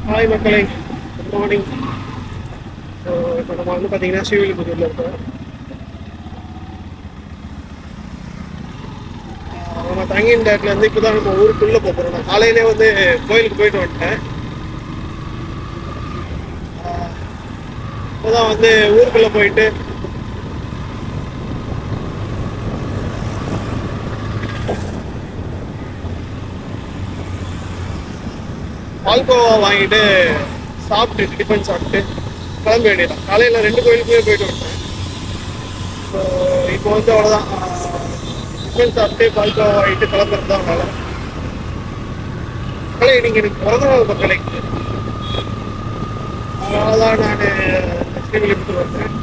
Hi மக்களை, good morning. So இப்போ நம்ம வந்து பார்த்தீங்கன்னா ஸ்ரீவில்லிபுத்தூரில் இருக்கோம். நம்ம தங்கின இடத்துலேருந்து இப்போ தான் நம்ம ஊருக்குள்ளே போகிறோம். நான் காலையிலே வந்து கோயிலுக்கு போயிட்டு வந்துட்டேன். இப்போ தான் வந்து ஊருக்குள்ளே போயிட்டு பால்கோவா வாங்கிட்டு சாப்பிட்டு டிஃபன் சாப்பிட்டு கிளம்ப வேண்டியதான். காலையில் 2 கோயிலுக்குமே போயிட்டு வந்தேன். ஸோ இப்போ வந்து அவ்வளோதான், டிஃபன் சாப்பிட்டு பால்கோவா வாங்கிட்டு கிளம்புறது தான் வேலை. மக்களை, இன்னைக்கு எனக்கு பிறந்த நாள் மக்களை. அதனால தான் நான் ஸ்ரீவில்லிபுத்தூர் வந்தேன்.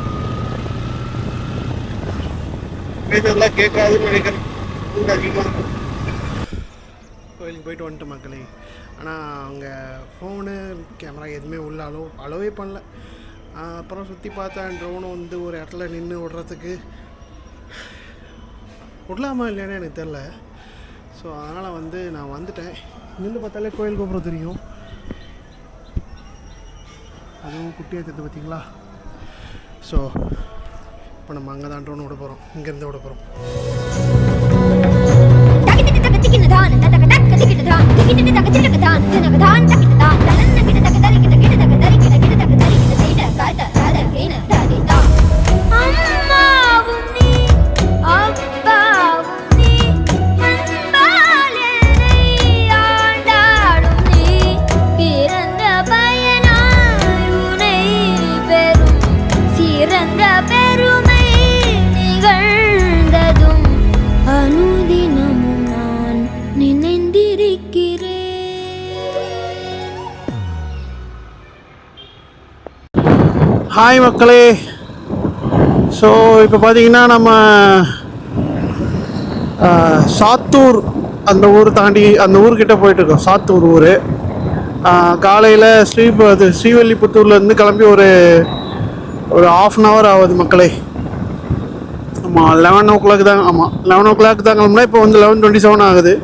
பேசலாம் கேட்காதுன்னு நினைக்கிறேன். அதிகமாக கோயிலுக்கு போயிட்டு வந்துட்டு மக்களை. ஆனால் அங்கே ஃபோனு கேமரா எதுவுமே உள்ள அலோவே பண்ணல. அப்புறம் சுற்றி பார்த்தேன். ட்ரோனை வந்து ஒரு இடத்துல நின்று விடுறதுக்கு விடலாமா இல்லைன்னு எனக்கு தெரில. ஸோ அதனால் வந்து நான் வந்துட்டேன். நின்று பார்த்தாலே கோயில் கோபுரம் தெரியும். அதுவும் குட்டியாக தெரியுது பார்த்தீங்களா. ஸோ இப்போ நம்ம அங்கே தான் ட்ரோன் விட போகிறோம். இங்கேருந்து விட போகிறோம். ஹாய் மக்களே. ஸோ இப்போ பார்த்தீங்கன்னா நம்ம சாத்தூர் அந்த ஊர் தாண்டி அந்த ஊர்கிட்ட போயிட்டுருக்கோம். சாத்தூர் ஊர். காலையில் ஸ்ரீவில்லிபுத்தூர்லேருந்து கிளம்பி ஒரு 1/2 hour ஆகுது மக்களே. ஆமாம், 11 o'clock தான். ஆமாம், 11 o'clock தான் கிளம்புனா. இப்போ வந்து 11:27 ஆகுது.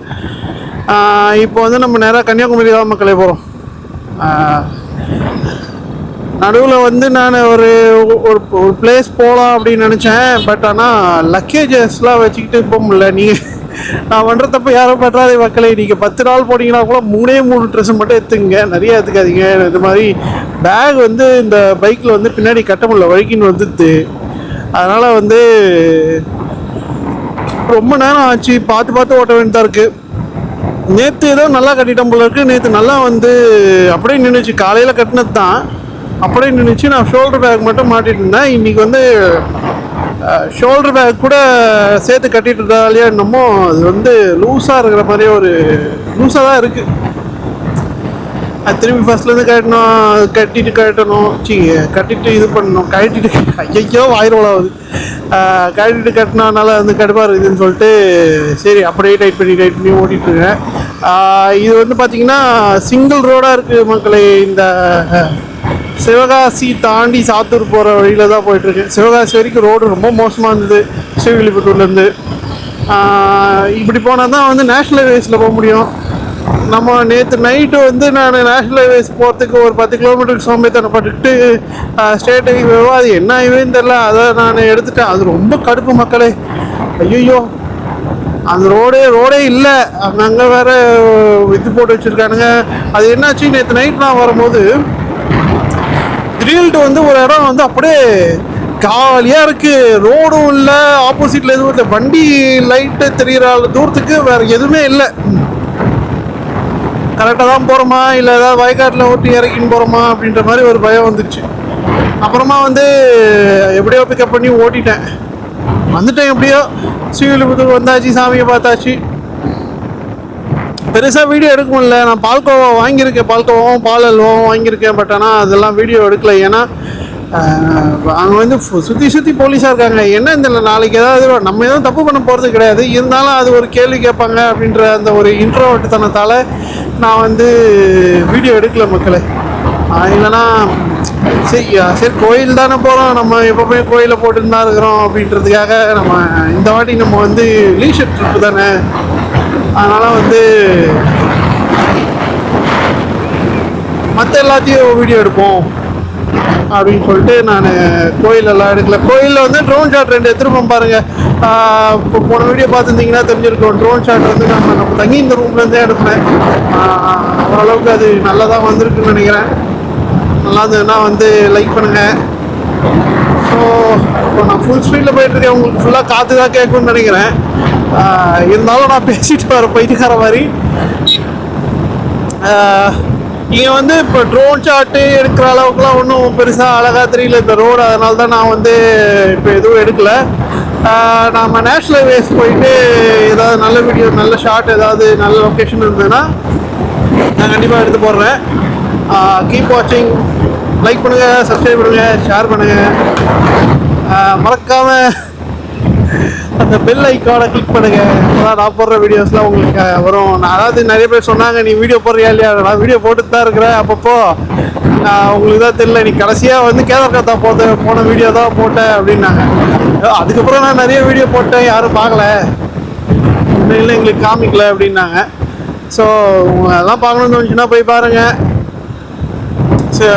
இப்போ வந்து நம்ம நேராக கன்னியாகுமரி தான் மக்களே போகிறோம். நடுவில் வந்து நான் ஒரு பிளேஸ் போகலாம் அப்படின்னு நினச்சேன். பட் ஆனால் லக்கேஜஸ்லாம் வச்சுக்கிட்டு போக முடியல. நான் பண்ணுற தப்பு யாரும் பண்ணுறாதே மக்களே. நீங்கள் 10 நாள் போனீங்கன்னா கூட 3 ட்ரெஸ்ஸு மட்டும் எடுத்துங்க, நிறையா எடுத்துக்காதீங்க. இது மாதிரி பேக் வந்து இந்த பைக்கில் வந்து பின்னாடி கட்ட முடியல, வழுக்கின்னு வந்துடுது. அதனால் வந்து ரொம்ப நேரம் ஆச்சு, பார்த்து ஓட்ட வேண்டியதாக இருக்குது. நேற்று ஏதோ நல்லா கட்டிட்டோம் போல இருக்குது. நேற்று நல்லா வந்து அப்படியே நின்றுச்சு. காலையில் கட்டினது தான் அப்படியே நின்றுச்சு. நான் ஷோல்டர் பேக் மட்டும் மாட்டிகிட்டு இருந்தேன். இன்றைக்கி வந்து ஷோல்டர் பேக் கூட சேர்த்து கட்டிட்டு இருந்தாலே என்னமோ அது வந்து லூஸாக இருக்கிற மாதிரியே ஒரு லூஸாக தான் இருக்குது. அது திரும்பி ஃபஸ்ட்லேருந்து கட்டணும் கட்டிட்டு இது பண்ணணும். ஐயோ வாயிரோலாகுது. கட்டினால வந்து கடுப்பாக இருக்குதுன்னு சொல்லிட்டு சரி அப்படியே டைட் பண்ணி ஓட்டிகிட்ருக்கேன். இது வந்து பார்த்திங்கன்னா சிங்கிள் ரோடாக இருக்குது மக்களே. இந்த சிவகாசி தாண்டி சாத்தூர் போகிற வழியில் தான் போயிட்டுருக்கேன். சிவகாசி வரைக்கும் ரோடு ரொம்ப மோசமாக இருந்தது. ஸ்ரீவில்லிபுத்தூர்லேருந்து இப்படி போனால் தான் வந்து நேஷ்னல் ஹைவேஸில் போக முடியும். நம்ம நேற்று நைட்டு வந்து நான் நேஷ்னல் ஹைவேஸ் போகிறதுக்கு ஒரு 10 கிலோமீட்டருக்கு சோம்பேத்தனப்பட்டுக்கிட்டு ஸ்டேட் ஹைவேவோ அது என்ன ஹைவேன்னு தெரில, அதை நான் எடுத்துட்டேன். அது ரொம்ப கடுப்பு மக்களே. ஐயோ, அந்த ரோடே இல்லை. அங்கே வேறு இது போட்டு வச்சுருக்கானுங்க. அது என்னாச்சு, நேற்று நைட் நான் வரும்போது திடீர்னு வந்து ஒரு இடம் வந்து அப்படியே காலியாக இருக்குது. ரோடும் இல்லை, ஆப்போசிட்டில் எதுவும் இல்லை, வண்டி லைட்டு தெரிகிற தூரத்துக்கு வேறு எதுவுமே இல்லை. கரெக்டாக தான் போகிறோமா இல்லை ஏதாவது வயக்காட்டில் ஓட்டி இறக்கின்னு போகிறோமா அப்படின்ற மாதிரி ஒரு பயம் வந்துச்சு. அப்புறமா வந்து எப்படியோ பிக்கப் பண்ணி ஓட்டிட்டேன், வந்துட்டேன். எப்படியோ ஸ்ரீவில்லிபுத்தூர் வந்தாச்சு, சாமியை பார்த்தாச்சு. பெருசாக வீடியோ எடுக்க முடியல. நான் பால்கோவா வாங்கியிருக்கேன், பால்கோவாவும் பால் அல்வாவும் வாங்கியிருக்கேன். பட் ஆனால் அதெல்லாம் வீடியோ எடுக்கல. ஏன்னா அங்கே வந்து சுற்றி போலீஸாக இருக்காங்க. என்ன இந்த நாளைக்கு ஏதாவது நம்ம எதுவும் தப்பு பண்ண போகிறது கிடையாது, இருந்தாலும் அது ஒரு கேள்வி கேட்பாங்க அப்படின்ற அந்த ஒரு இன்ட்ரோவர்ட்டுத்தனத்தால் நான் வந்து வீடியோ எடுக்கல மக்களே. இல்லைன்னா சரி கோயில் தானே போகிறோம், நம்ம எப்போவுமே கோயிலில் போட்டுன்னு தான் இருக்கிறோம் அப்படின்றதுக்காக நம்ம இந்த வாட்டி நம்ம வந்து லீஷர் ட்ரிப்பு தானே, அதனால் வந்து மற்ற எல்லாத்தையும் வீடியோ எடுப்போம் அப்படின்னு சொல்லிட்டு நான் கோயிலெல்லாம் எடுக்கல. கோயிலில் வந்து ட்ரோன் ஷாட் 2 எடுத்துருப்போம் பாருங்கள். இப்போ போன வீடியோ பார்த்துருந்தீங்கன்னா தெரிஞ்சிருக்கோம். ட்ரோன் ஷாட் வந்து நம்ம தங்கி இந்த ரூம்லேருந்தே எடுப்பேன். ஓரளவுக்கு அது நல்லா தான் வந்திருக்குன்னு நினைக்கிறேன். நல்லா இருந்ததுன்னா வந்து லைக் பண்ணுங்கள். ஸோ இப்போ நான் ஃபுல் ஸ்பீடில் போயிட்டுருக்கேன், உங்களுக்கு ஃபுல்லாக காற்று தான் கேட்கும்னு நினைக்கிறேன். இருந்தாலும் நான் பேசிட்டு வர பைத்தியக்கார மாதிரி. இங்கே வந்து இப்போ ட்ரோன் ஷாட்டு எடுக்கிற அளவுக்குலாம் ஒன்றும் பெருசாக அழகாக தெரியல இந்த ரோடு. அதனால தான் நான் வந்து இப்போ எதுவும் எடுக்கலை. நம்ம நேஷ்னல் ஹைவேஸ் போயிட்டு ஏதாவது நல்ல வீடியோ, நல்ல ஷாட், ஏதாவது நல்ல லொக்கேஷன் இருந்ததுன்னா நான் கண்டிப்பாக எடுத்து போடுறேன். கீப் வாட்சிங், லைக் பண்ணுங்கள், சப்ஸ்கிரைப் பண்ணுங்கள், ஷேர் பண்ணுங்கள், மறக்காமல் அந்த பெல் ஐக்கானை கிளிக் பண்ணுங்கள். அதான் நான் போடுற வீடியோஸ்லாம் உங்களுக்கு வரும். அதாவது நிறைய பேர் சொன்னாங்க, நீ வீடியோ போடுறியா இல்லையா? நான் வீடியோ போட்டுட்டு தான் இருக்கிறேன். அப்பப்போ உங்களுக்கு தான் தெரியல, நீ கடைசியாக வந்து கேதார்காத்தா போன வீடியோ தான் போட்டேன் அப்படின்னாங்க. அதுக்கப்புறம் நான் நிறைய வீடியோ போட்டேன், யாரும் பார்க்கல, இல்லை எங்களுக்கு காமிக்கல அப்படின்னாங்க. ஸோ அதெல்லாம் பார்க்கணுன்னு தோணுச்சுன்னா போய் பாருங்கள்.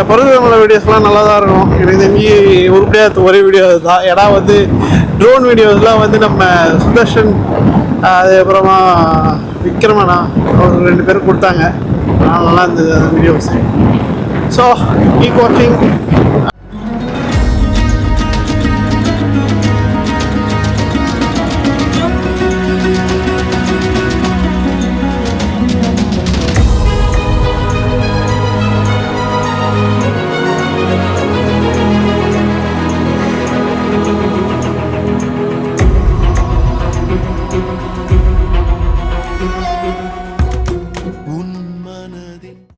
பருவமலை வீடியோஸ்லாம் நல்லா தான் இருக்கும். எனக்கு தெரிஞ்சு உருப்படியாக ஒரே வீடியோ தான். ஏன்னா வந்து ட்ரோன் வீடியோஸ்லாம் வந்து நம்ம சுதர்ஷன், அதுக்கப்புறமா விக்ரமனா ஒரு 2 பேரும் கொடுத்தாங்க. நல்லா இருந்தது அந்த வீடியோஸ். ஸோ கீப் வாட்சிங்.